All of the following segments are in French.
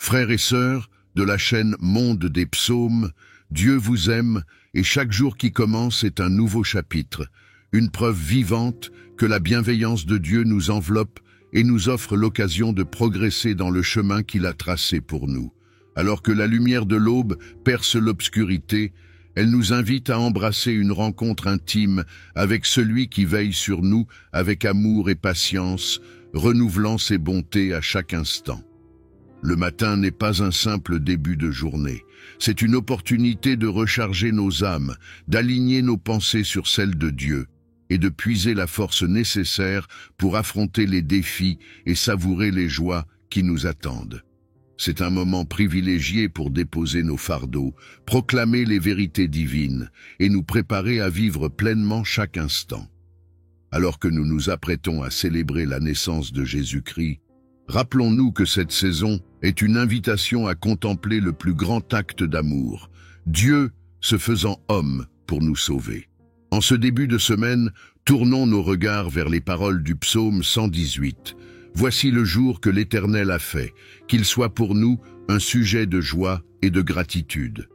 Frères et sœurs de la chaîne Monde des Psaumes, Dieu vous aime et chaque jour qui commence est un nouveau chapitre, une preuve vivante que la bienveillance de Dieu nous enveloppe et nous offre l'occasion de progresser dans le chemin qu'il a tracé pour nous. Alors que la lumière de l'aube perce l'obscurité, elle nous invite à embrasser une rencontre intime avec celui qui veille sur nous avec amour et patience, renouvelant ses bontés à chaque instant. Le matin n'est pas un simple début de journée, c'est une opportunité de recharger nos âmes, d'aligner nos pensées sur celles de Dieu et de puiser la force nécessaire pour affronter les défis et savourer les joies qui nous attendent. C'est un moment privilégié pour déposer nos fardeaux, proclamer les vérités divines et nous préparer à vivre pleinement chaque instant. Alors que nous nous apprêtons à célébrer la naissance de Jésus-Christ, rappelons-nous que cette saison est une invitation à contempler le plus grand acte d'amour, Dieu se faisant homme pour nous sauver. En ce début de semaine, tournons nos regards vers les paroles du psaume 118. Voici le jour que l'Éternel a fait, qu'il soit pour nous un sujet de joie et de gratitude.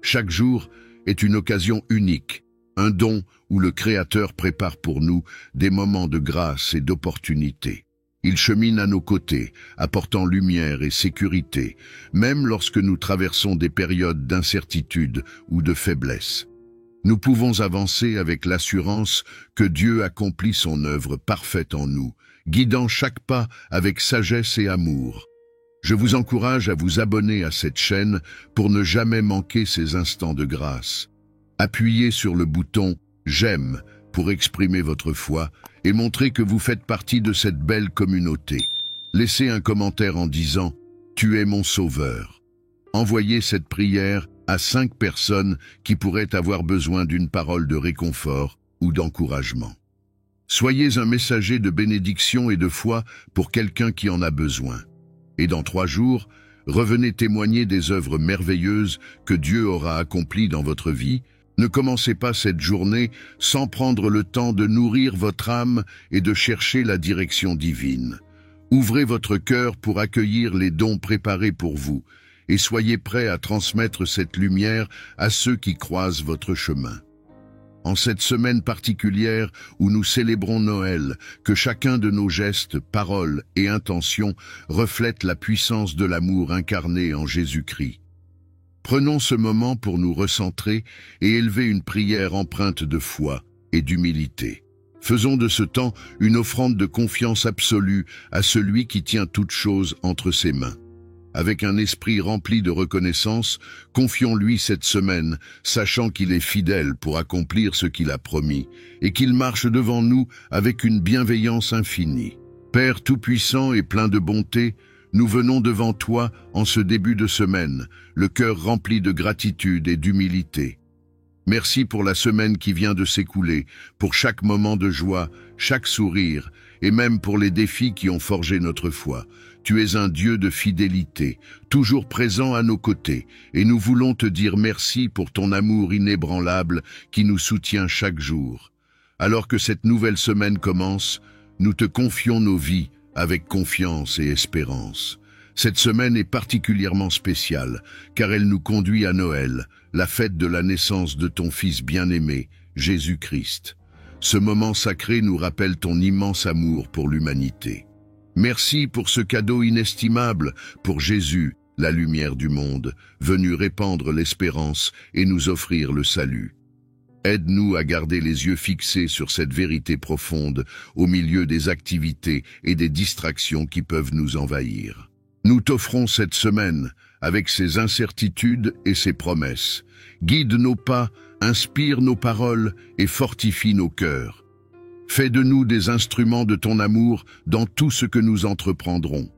Chaque jour est une occasion unique, un don où le Créateur prépare pour nous des moments de grâce et d'opportunité. Il chemine à nos côtés, apportant lumière et sécurité, même lorsque nous traversons des périodes d'incertitude ou de faiblesse. Nous pouvons avancer avec l'assurance que Dieu accomplit son œuvre parfaite en nous, guidant chaque pas avec sagesse et amour. Je vous encourage à vous abonner à cette chaîne pour ne jamais manquer ces instants de grâce. Appuyez sur le bouton « J'aime » pour exprimer votre foi et montrer que vous faites partie de cette belle communauté. Laissez un commentaire en disant « Tu es mon sauveur ». Envoyez cette prière à 5 personnes qui pourraient avoir besoin d'une parole de réconfort ou d'encouragement. Soyez un messager de bénédiction et de foi pour quelqu'un qui en a besoin. Et dans 3 jours, revenez témoigner des œuvres merveilleuses que Dieu aura accomplies dans votre vie. Ne commencez pas cette journée sans prendre le temps de nourrir votre âme et de chercher la direction divine. Ouvrez votre cœur pour accueillir les dons préparés pour vous et soyez prêts à transmettre cette lumière à ceux qui croisent votre chemin. En cette semaine particulière où nous célébrons Noël, que chacun de nos gestes, paroles et intentions reflète la puissance de l'amour incarné en Jésus-Christ. Prenons ce moment pour nous recentrer et élever une prière empreinte de foi et d'humilité. Faisons de ce temps une offrande de confiance absolue à celui qui tient toutes choses entre ses mains. Avec un esprit rempli de reconnaissance, confions-lui cette semaine, sachant qu'il est fidèle pour accomplir ce qu'il a promis, et qu'il marche devant nous avec une bienveillance infinie. Père tout-puissant et plein de bonté, nous venons devant toi en ce début de semaine, le cœur rempli de gratitude et d'humilité. Merci pour la semaine qui vient de s'écouler, pour chaque moment de joie, chaque sourire, et même pour les défis qui ont forgé notre foi. Tu es un Dieu de fidélité, toujours présent à nos côtés, et nous voulons te dire merci pour ton amour inébranlable qui nous soutient chaque jour. Alors que cette nouvelle semaine commence, nous te confions nos vies avec confiance et espérance. Cette semaine est particulièrement spéciale, car elle nous conduit à Noël, la fête de la naissance de ton Fils bien-aimé, Jésus-Christ. Ce moment sacré nous rappelle ton immense amour pour l'humanité. Merci pour ce cadeau inestimable, pour Jésus, la lumière du monde, venu répandre l'espérance et nous offrir le salut. Aide-nous à garder les yeux fixés sur cette vérité profonde, au milieu des activités et des distractions qui peuvent nous envahir. Nous t'offrons cette semaine, avec ses incertitudes et ses promesses. Guide nos pas, inspire nos paroles et fortifie nos cœurs. Fais de nous des instruments de ton amour dans tout ce que nous entreprendrons.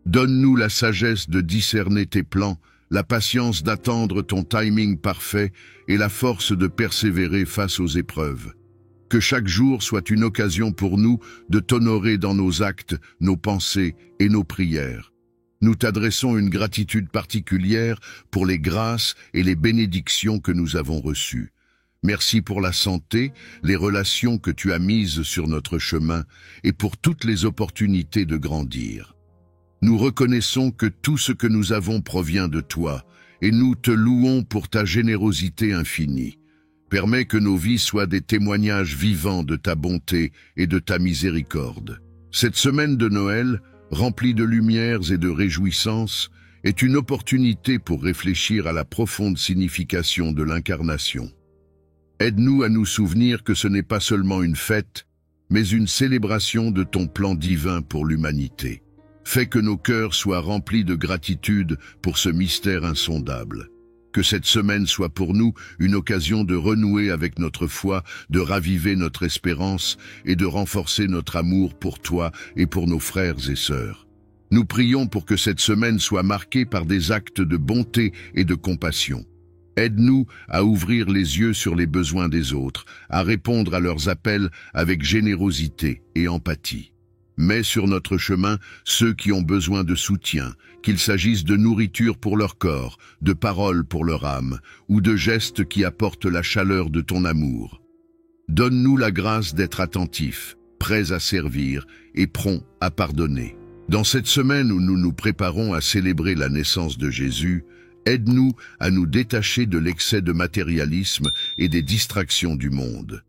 Donne-nous la sagesse de discerner tes plans, la patience d'attendre ton timing parfait et la force de persévérer face aux épreuves. Que chaque jour soit une occasion pour nous de t'honorer dans nos actes, nos pensées et nos prières. Nous t'adressons une gratitude particulière pour les grâces et les bénédictions que nous avons reçues. Merci pour la santé, les relations que tu as mises sur notre chemin et pour toutes les opportunités de grandir. Nous reconnaissons que tout ce que nous avons provient de toi, et nous te louons pour ta générosité infinie. Permets que nos vies soient des témoignages vivants de ta bonté et de ta miséricorde. Cette semaine de Noël, remplie de lumières et de réjouissances, est une opportunité pour réfléchir à la profonde signification de l'incarnation. Aide-nous à nous souvenir que ce n'est pas seulement une fête, mais une célébration de ton plan divin pour l'humanité. Fais que nos cœurs soient remplis de gratitude pour ce mystère insondable. Que cette semaine soit pour nous une occasion de renouer avec notre foi, de raviver notre espérance et de renforcer notre amour pour toi et pour nos frères et sœurs. Nous prions pour que cette semaine soit marquée par des actes de bonté et de compassion. Aide-nous à ouvrir les yeux sur les besoins des autres, à répondre à leurs appels avec générosité et empathie. Mets sur notre chemin ceux qui ont besoin de soutien, qu'il s'agisse de nourriture pour leur corps, de paroles pour leur âme, ou de gestes qui apportent la chaleur de ton amour. Donne-nous la grâce d'être attentifs, prêts à servir et prompts à pardonner. Dans cette semaine où nous nous préparons à célébrer la naissance de Jésus, aide-nous à nous détacher de l'excès de matérialisme et des distractions du monde.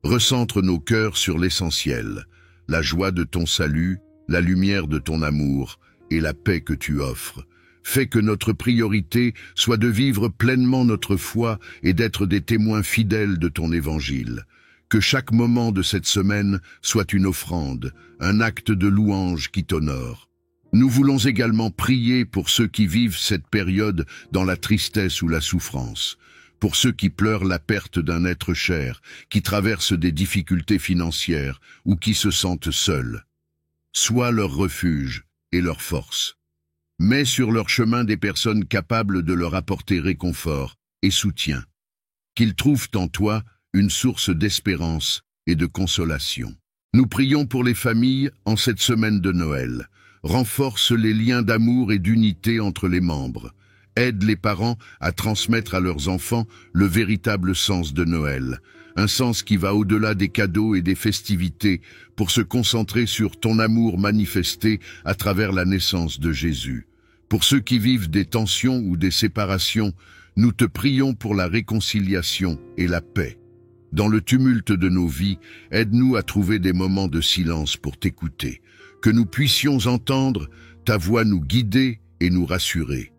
Recentre nos cœurs sur l'essentiel, la joie de ton salut, la lumière de ton amour et la paix que tu offres. Fais que notre priorité soit de vivre pleinement notre foi et d'être des témoins fidèles de ton évangile. Que chaque moment de cette semaine soit une offrande, un acte de louange qui t'honore. Nous voulons également prier pour ceux qui vivent cette période dans la tristesse ou la souffrance, pour ceux qui pleurent la perte d'un être cher, qui traversent des difficultés financières ou qui se sentent seuls. Sois leur refuge et leur force. Mets sur leur chemin des personnes capables de leur apporter réconfort et soutien. Qu'ils trouvent en toi une source d'espérance et de consolation. Nous prions pour les familles en cette semaine de Noël. Renforce les liens d'amour et d'unité entre les membres. Aide les parents à transmettre à leurs enfants le véritable sens de Noël, un sens qui va au-delà des cadeaux et des festivités pour se concentrer sur ton amour manifesté à travers la naissance de Jésus. Pour ceux qui vivent des tensions ou des séparations, nous te prions pour la réconciliation et la paix. Dans le tumulte de nos vies, aide-nous à trouver des moments de silence pour t'écouter, que nous puissions entendre ta voix nous guider et nous rassurer.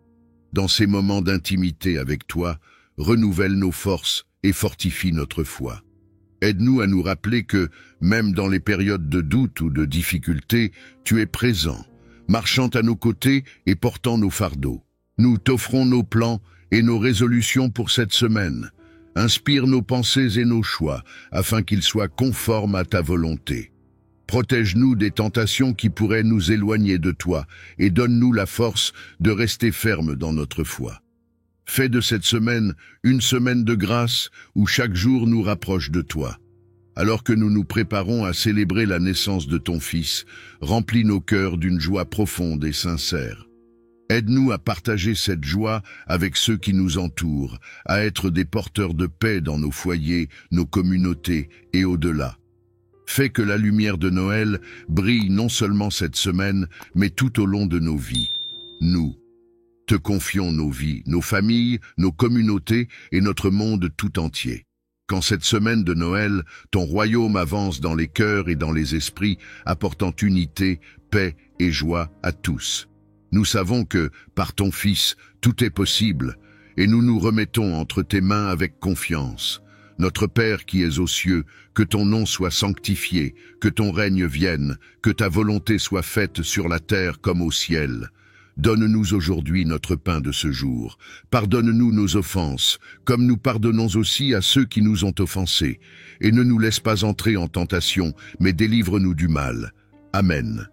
Dans ces moments d'intimité avec toi, renouvelle nos forces et fortifie notre foi. Aide-nous à nous rappeler que, même dans les périodes de doute ou de difficulté, tu es présent, marchant à nos côtés et portant nos fardeaux. Nous t'offrons nos plans et nos résolutions pour cette semaine. Inspire nos pensées et nos choix, afin qu'ils soient conformes à ta volonté. Protège-nous des tentations qui pourraient nous éloigner de toi et donne-nous la force de rester fermes dans notre foi. Fais de cette semaine une semaine de grâce où chaque jour nous rapproche de toi. Alors que nous nous préparons à célébrer la naissance de ton Fils, remplis nos cœurs d'une joie profonde et sincère. Aide-nous à partager cette joie avec ceux qui nous entourent, à être des porteurs de paix dans nos foyers, nos communautés et au-delà. Fais que la lumière de Noël brille non seulement cette semaine, mais tout au long de nos vies. Nous te confions nos vies, nos familles, nos communautés et notre monde tout entier. Qu'en cette semaine de Noël, ton royaume avance dans les cœurs et dans les esprits, apportant unité, paix et joie à tous. Nous savons que, par ton Fils, tout est possible, et nous nous remettons entre tes mains avec confiance. Notre Père qui es aux cieux, que ton nom soit sanctifié, que ton règne vienne, que ta volonté soit faite sur la terre comme au ciel. Donne-nous aujourd'hui notre pain de ce jour. Pardonne-nous nos offenses, comme nous pardonnons aussi à ceux qui nous ont offensés. Et ne nous laisse pas entrer en tentation, mais délivre-nous du mal. Amen.